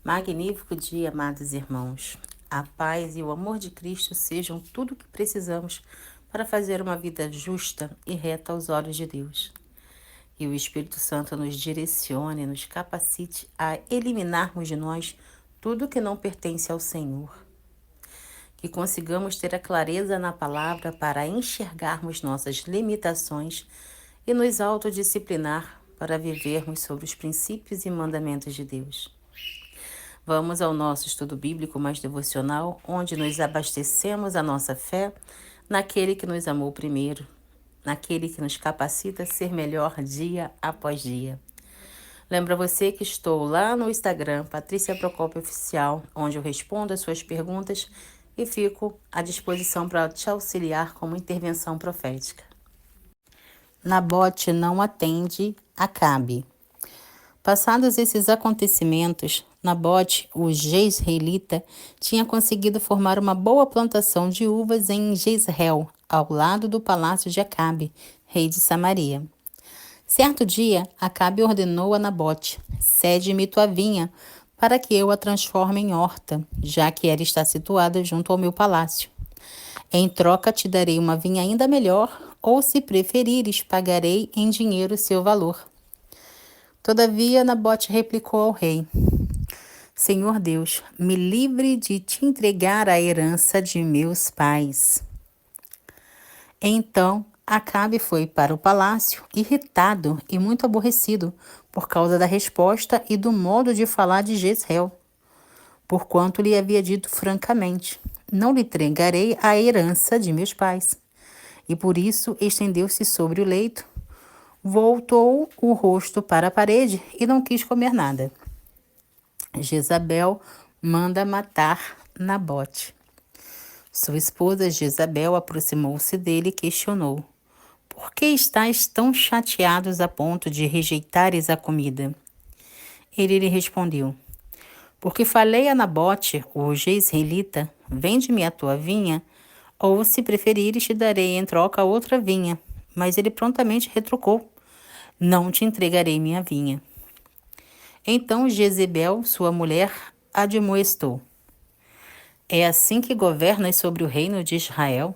Magnífico dia, amados irmãos. A paz e o amor de Cristo sejam tudo o que precisamos para fazer uma vida justa e reta aos olhos de Deus. Que o Espírito Santo nos direcione e nos capacite a eliminarmos de nós tudo que não pertence ao Senhor. Que consigamos ter a clareza na palavra para enxergarmos nossas limitações e nos autodisciplinar para vivermos sobre os princípios e mandamentos de Deus. Vamos ao nosso estudo bíblico mais devocional, onde nos abastecemos a nossa fé naquele que nos amou primeiro, naquele que nos capacita a ser melhor dia após dia. Lembra você que estou lá no Instagram, Patrícia Procópio Oficial, onde eu respondo as suas perguntas e fico à disposição para te auxiliar com uma intervenção profética. Nabote não atende Acabe. Passados esses acontecimentos, Nabote, o jezreelita, tinha conseguido formar uma boa plantação de uvas em Jezreel, ao lado do palácio de Acabe, rei de Samaria. Certo dia, Acabe ordenou a Nabote: cede-me tua vinha, para que eu a transforme em horta, já que ela está situada junto ao meu palácio. Em troca te darei uma vinha ainda melhor, ou se preferires, pagarei em dinheiro seu valor. Todavia, Nabote replicou ao rei: Senhor Deus, me livre de te entregar a herança de meus pais. Então, Acabe foi para o palácio, irritado e muito aborrecido por causa da resposta e do modo de falar de Jezreel, porquanto lhe havia dito francamente: não lhe entregarei a herança de meus pais. E por isso estendeu-se sobre o leito, voltou o rosto para a parede e não quis comer nada. Jezabel manda matar Nabote. Sua esposa Jezabel aproximou-se dele e questionou: por que estáis tão chateados a ponto de rejeitares a comida? Ele lhe respondeu: porque falei a Nabote, o jezreelita: vende-me a tua vinha, ou se preferires te darei em troca outra vinha. Mas ele prontamente retrucou: não te entregarei minha vinha. Então Jezebel, sua mulher, admoestou: é assim que governas sobre o reino de Israel?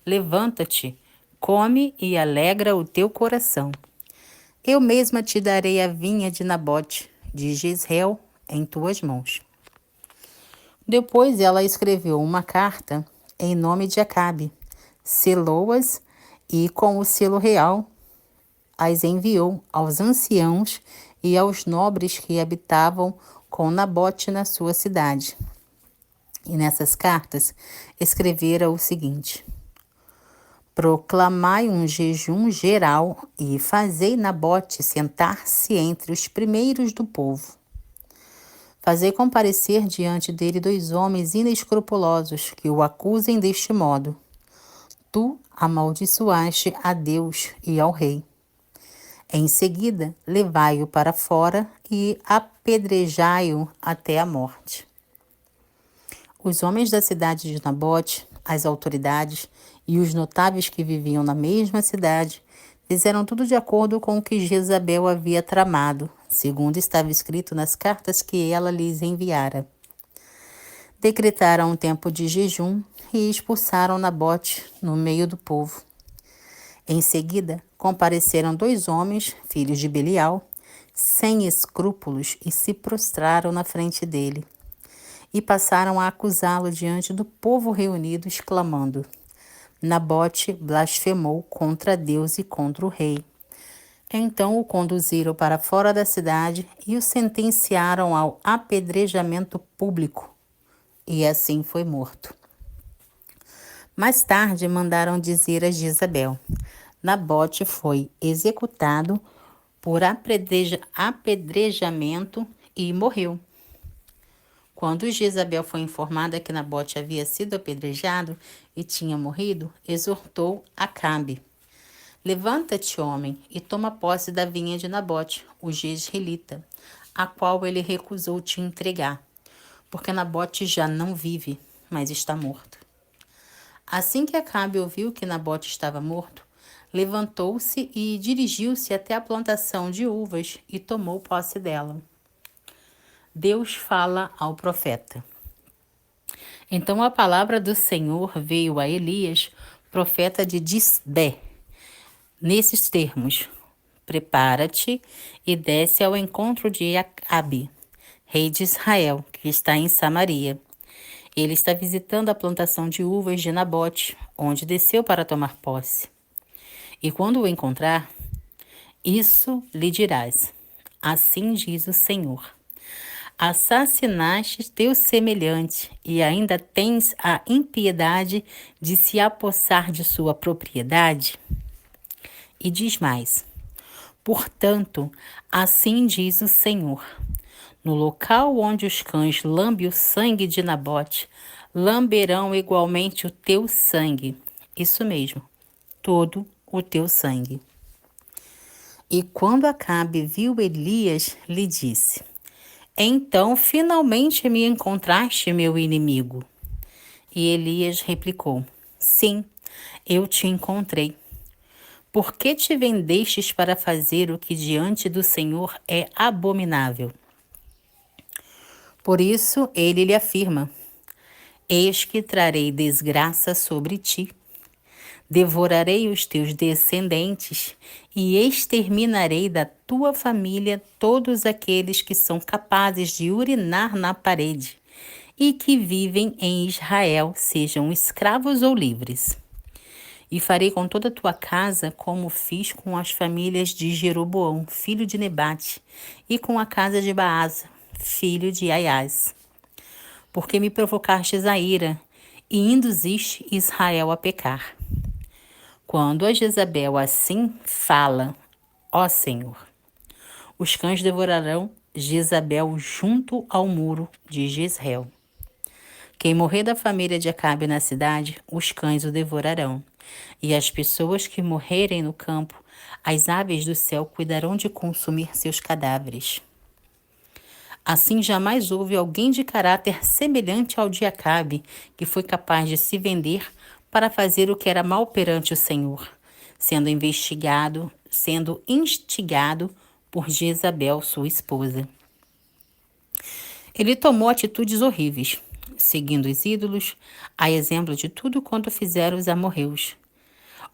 Levanta-te, come e alegra o teu coração. Eu mesma te darei a vinha de Nabote, de Jezreel, em tuas mãos. Depois ela escreveu uma carta em nome de Acabe, selou-as e, com o selo real, as enviou aos anciãos e aos nobres que habitavam com Nabote na sua cidade. E nessas cartas escrevera o seguinte: proclamai um jejum geral e fazei Nabote sentar-se entre os primeiros do povo. Fazei comparecer diante dele 2 homens inescrupulosos que o acusem deste modo: tu amaldiçoaste a Deus e ao rei. Em seguida, levai-o para fora e apedrejai-o até a morte. Os homens da cidade de Nabote, as autoridades e os notáveis que viviam na mesma cidade fizeram tudo de acordo com o que Jezabel havia tramado, segundo estava escrito nas cartas que ela lhes enviara. Decretaram um tempo de jejum e expulsaram Nabote no meio do povo. Em seguida, compareceram 2 homens, filhos de Belial, sem escrúpulos, e se prostraram na frente dele. E passaram a acusá-lo diante do povo reunido, exclamando: Nabote blasfemou contra Deus e contra o rei. Então o conduziram para fora da cidade e o sentenciaram ao apedrejamento público. E assim foi morto. Mais tarde mandaram dizer a Jezabel: Nabote foi executado por apedrejamento e morreu. Quando Jezabel foi informada que Nabote havia sido apedrejado e tinha morrido, exortou Acabe: levanta-te, homem, e toma posse da vinha de Nabote, o jezreelita, a qual ele recusou te entregar, porque Nabote já não vive, mas está morto. Assim que Acabe ouviu que Nabote estava morto, levantou-se e dirigiu-se até a plantação de uvas e tomou posse dela. Deus fala ao profeta. Então a palavra do Senhor veio a Elias, profeta de Tisbé, nesses termos: prepara-te e desce ao encontro de Acabe, rei de Israel, que está em Samaria. Ele está visitando a plantação de uvas de Nabote, onde desceu para tomar posse. E quando o encontrar, isso lhe dirás: assim diz o Senhor: assassinaste teu semelhante e ainda tens a impiedade de se apossar de sua propriedade? E diz mais: portanto, assim diz o Senhor: no local onde os cães lambem o sangue de Nabote, lamberão igualmente o teu sangue. Isso mesmo, todo o teu sangue. E quando Acabe viu Elias, lhe disse: então finalmente me encontraste, meu inimigo. E Elias replicou: sim, eu te encontrei. Por que te vendestes para fazer o que diante do Senhor é abominável? Por isso ele lhe afirma: eis que trarei desgraça sobre ti. Devorarei os teus descendentes e exterminarei da tua família todos aqueles que são capazes de urinar na parede e que vivem em Israel, sejam escravos ou livres. E farei com toda a tua casa como fiz com as famílias de Jeroboão, filho de Nebate, e com a casa de Baasa, filho de Aias. Porque me provocastes a ira e induziste Israel a pecar. Quando a Jezabel assim fala, ó Senhor, os cães devorarão Jezabel junto ao muro de Jezreel. Quem morrer da família de Acabe na cidade, os cães o devorarão. E as pessoas que morrerem no campo, as aves do céu cuidarão de consumir seus cadáveres. Assim jamais houve alguém de caráter semelhante ao de Acabe, que foi capaz de se vender para fazer o que era mal perante o Senhor, sendo instigado por Jezabel, sua esposa. Ele tomou atitudes horríveis, seguindo os ídolos, a exemplo de tudo quanto fizeram os amorreus,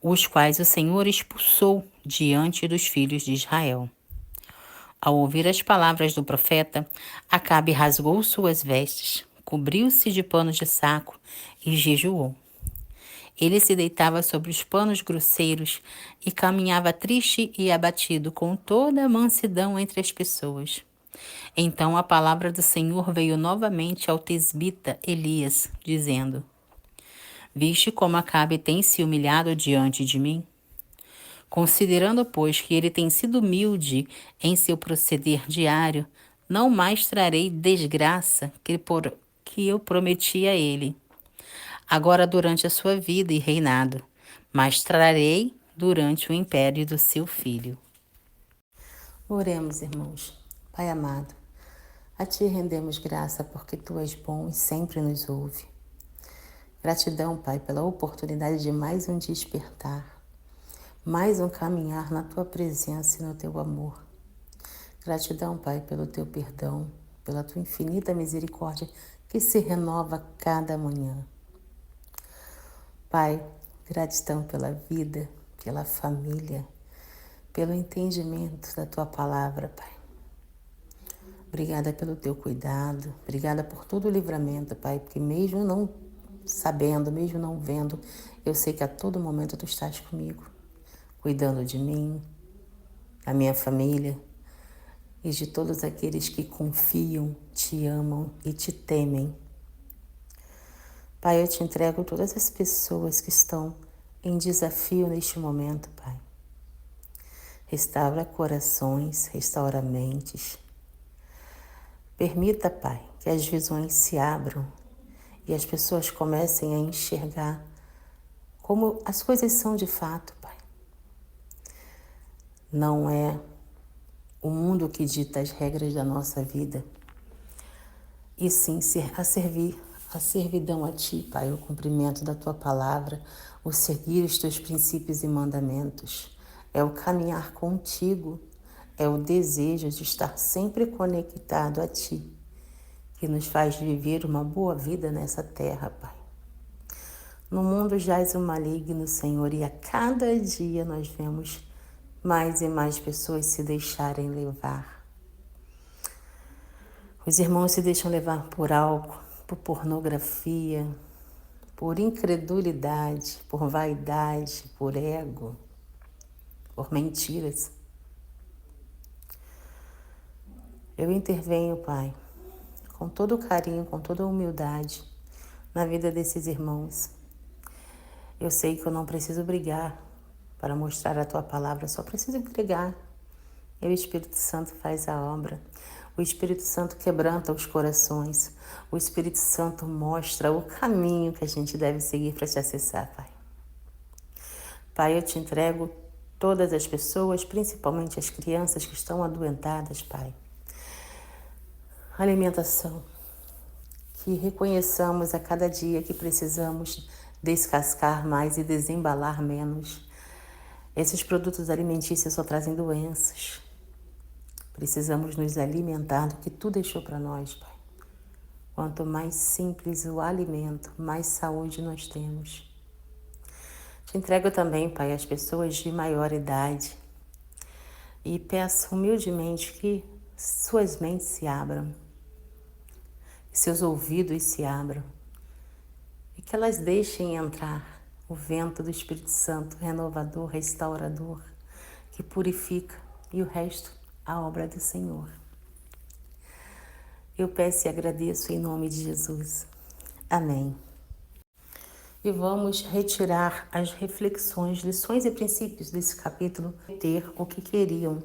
os quais o Senhor expulsou diante dos filhos de Israel. Ao ouvir as palavras do profeta, Acabe rasgou suas vestes, cobriu-se de pano de saco e jejuou. Ele se deitava sobre os panos grosseiros e caminhava triste e abatido com toda a mansidão entre as pessoas. Então a palavra do Senhor veio novamente ao tesbita Elias, dizendo: viste como Acabe tem se humilhado diante de mim? Considerando, pois, que ele tem sido humilde em seu proceder diário, não mais trarei desgraça que eu prometi a ele, agora durante a sua vida e reinado, mas trarei durante o império do seu filho. Oremos, irmãos. Pai amado, a Ti rendemos graça porque Tu és bom e sempre nos ouve. Gratidão, Pai, pela oportunidade de mais um despertar, mais um caminhar na Tua presença e no Teu amor. Gratidão, Pai, pelo Teu perdão, pela Tua infinita misericórdia que se renova cada manhã. Pai, gratidão pela vida, pela família, pelo entendimento da Tua palavra, Pai. Obrigada pelo Teu cuidado, obrigada por todo o livramento, Pai, porque mesmo não sabendo, mesmo não vendo, eu sei que a todo momento Tu estás comigo, cuidando de mim, da minha família e de todos aqueles que confiam, Te amam e Te temem. Pai, eu Te entrego todas as pessoas que estão em desafio neste momento, Pai. Restaura corações, restaura mentes. Permita, Pai, que as visões se abram e as pessoas comecem a enxergar como as coisas são de fato, Pai. Não é o mundo que dita as regras da nossa vida, e sim a servidão a Ti, Pai, o cumprimento da Tua palavra, o seguir os Teus princípios e mandamentos, é o caminhar contigo, é o desejo de estar sempre conectado a Ti que nos faz viver uma boa vida nessa terra, Pai. No mundo jaz o maligno, Senhor, e a cada dia nós vemos mais e mais pessoas se deixarem levar. Os irmãos se deixam levar por álcool, por pornografia, por incredulidade, por vaidade, por ego, por mentiras. Eu intervenho, Pai, com todo carinho, com toda humildade na vida desses irmãos. Eu sei que eu não preciso brigar para mostrar a Tua palavra, só preciso entregar. E o Espírito Santo faz a obra. O Espírito Santo quebranta os corações. O Espírito Santo mostra o caminho que a gente deve seguir para te acessar, Pai. Pai, eu te entrego todas as pessoas, principalmente as crianças que estão adoentadas, Pai. Alimentação. Que reconheçamos a cada dia que precisamos descascar mais e desembalar menos. Esses produtos alimentícios só trazem doenças. Precisamos nos alimentar do que Tu deixou para nós, Pai. Quanto mais simples o alimento, mais saúde nós temos. Te entrego também, Pai, as pessoas de maior idade e peço humildemente que suas mentes se abram, que seus ouvidos se abram e que elas deixem entrar o vento do Espírito Santo, renovador, restaurador, que purifica, e o resto, a obra do Senhor. Eu peço e agradeço em nome de Jesus. Amém. E vamos retirar as reflexões, lições e princípios desse capítulo, ter o que queriam,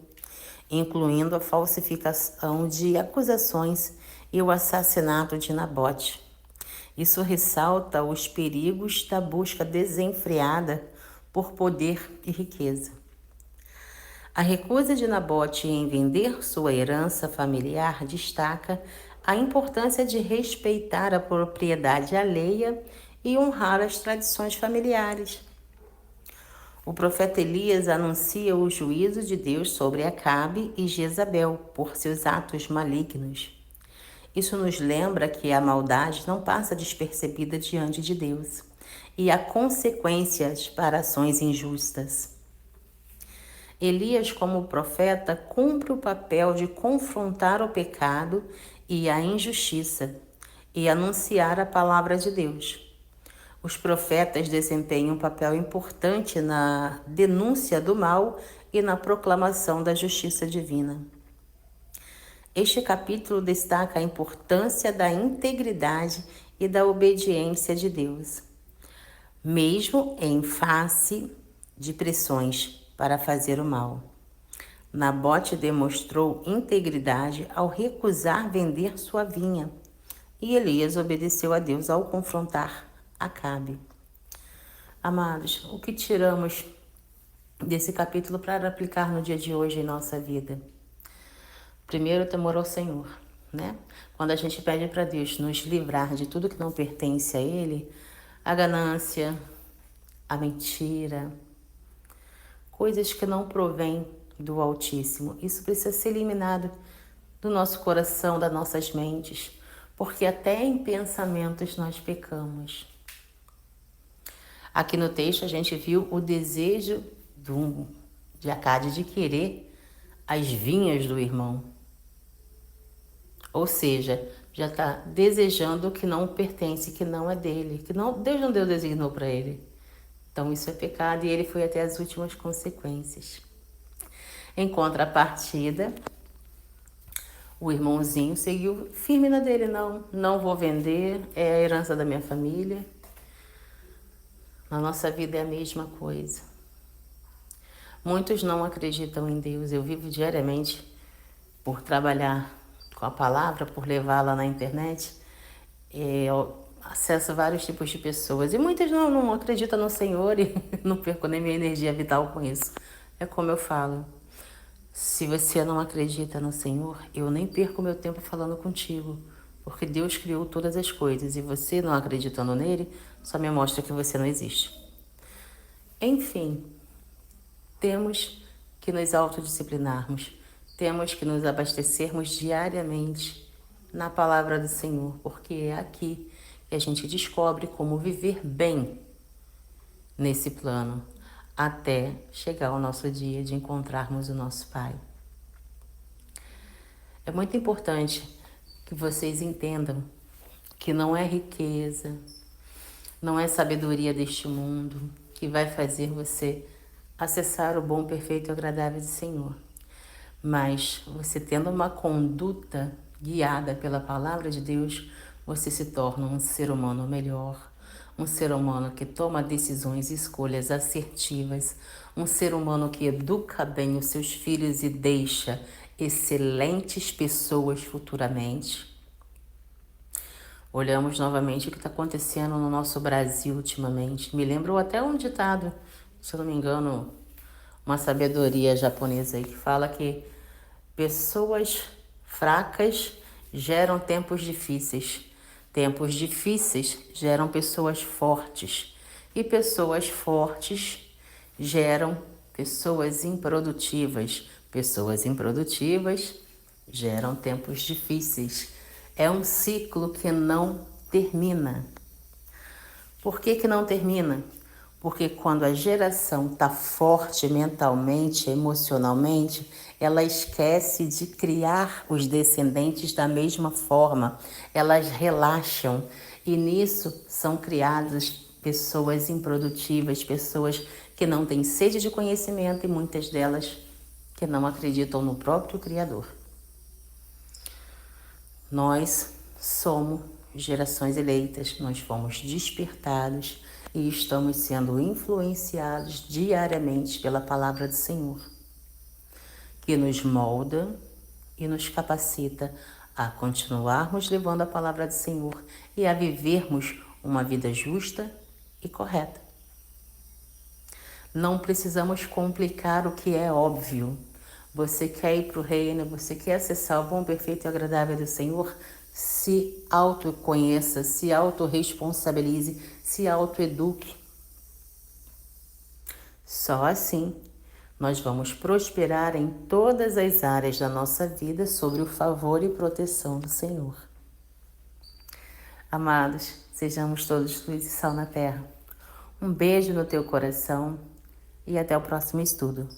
incluindo a falsificação de acusações e o assassinato de Nabote. Isso ressalta os perigos da busca desenfreada por poder e riqueza. A recusa de Nabote em vender sua herança familiar destaca a importância de respeitar a propriedade alheia e honrar as tradições familiares. O profeta Elias anuncia o juízo de Deus sobre Acabe e Jezabel por seus atos malignos. Isso nos lembra que a maldade não passa despercebida diante de Deus e há consequências para ações injustas. Elias, como profeta, cumpre o papel de confrontar o pecado e a injustiça e anunciar a palavra de Deus. Os profetas desempenham um papel importante na denúncia do mal e na proclamação da justiça divina. Este capítulo destaca a importância da integridade e da obediência de Deus, mesmo em face de pressões para fazer o mal. Nabote demonstrou integridade ao recusar vender sua vinha, e Elias obedeceu a Deus ao confrontar Acabe. Amados, o que tiramos desse capítulo para aplicar no dia de hoje em nossa vida? Primeiro, o temor ao Senhor, né? Quando a gente pede para Deus nos livrar de tudo que não pertence a Ele, a ganância, a mentira, coisas que não provêm do Altíssimo. Isso precisa ser eliminado do nosso coração, das nossas mentes, porque até em pensamentos nós pecamos. Aqui no texto a gente viu o desejo de Acabe de querer as vinhas do irmão. Ou seja, já está desejando o que não pertence, que não é dele, que não, Deus não deu designou para ele. Então isso é pecado e ele foi até as últimas consequências. Em contrapartida, o irmãozinho seguiu firme na dele, não vou vender, é a herança da minha família. Na nossa vida é a mesma coisa. Muitos não acreditam em Deus. Eu vivo diariamente por trabalhar com a palavra, por levá-la na internet. Eu acesso vários tipos de pessoas. E muitas não acreditam no Senhor e não perco nem minha energia vital com isso. É como eu falo. Se você não acredita no Senhor, eu nem perco meu tempo falando contigo. Porque Deus criou todas as coisas e você não acreditando nele, só me mostra que você não existe. Enfim, temos que nos autodisciplinarmos, temos que nos abastecermos diariamente na palavra do Senhor, porque é aqui que a gente descobre como viver bem nesse plano, até chegar ao nosso dia de encontrarmos o nosso Pai. É muito importante que vocês entendam que não é riqueza, não é sabedoria deste mundo que vai fazer você acessar o bom, perfeito e agradável do Senhor. Mas você tendo uma conduta guiada pela palavra de Deus, você se torna um ser humano melhor, um ser humano que toma decisões e escolhas assertivas, um ser humano que educa bem os seus filhos e deixa excelentes pessoas futuramente. Olhamos novamente o que está acontecendo no nosso Brasil ultimamente. Me lembrou até um ditado, se eu não me engano, uma sabedoria japonesa aí que fala que pessoas fracas geram tempos difíceis. Tempos difíceis geram pessoas fortes. E pessoas fortes geram pessoas improdutivas. Pessoas improdutivas geram tempos difíceis. É um ciclo que não termina. Por que não termina? Porque quando a geração está forte mentalmente, emocionalmente, ela esquece de criar os descendentes da mesma forma. Elas relaxam e nisso são criadas pessoas improdutivas, pessoas que não têm sede de conhecimento e muitas delas que não acreditam no próprio Criador. Nós somos gerações eleitas, nós fomos despertados e estamos sendo influenciados diariamente pela palavra do Senhor, que nos molda e nos capacita a continuarmos levando a palavra do Senhor e a vivermos uma vida justa e correta. Não precisamos complicar o que é óbvio. Você quer ir para o reino, você quer acessar o bom, perfeito e agradável do Senhor? Se autoconheça, se autorresponsabilize, se autoeduque. Só assim nós vamos prosperar em todas as áreas da nossa vida sobre o favor e proteção do Senhor. Amados, sejamos todos luz e sal na terra. Um beijo no teu coração e até o próximo estudo.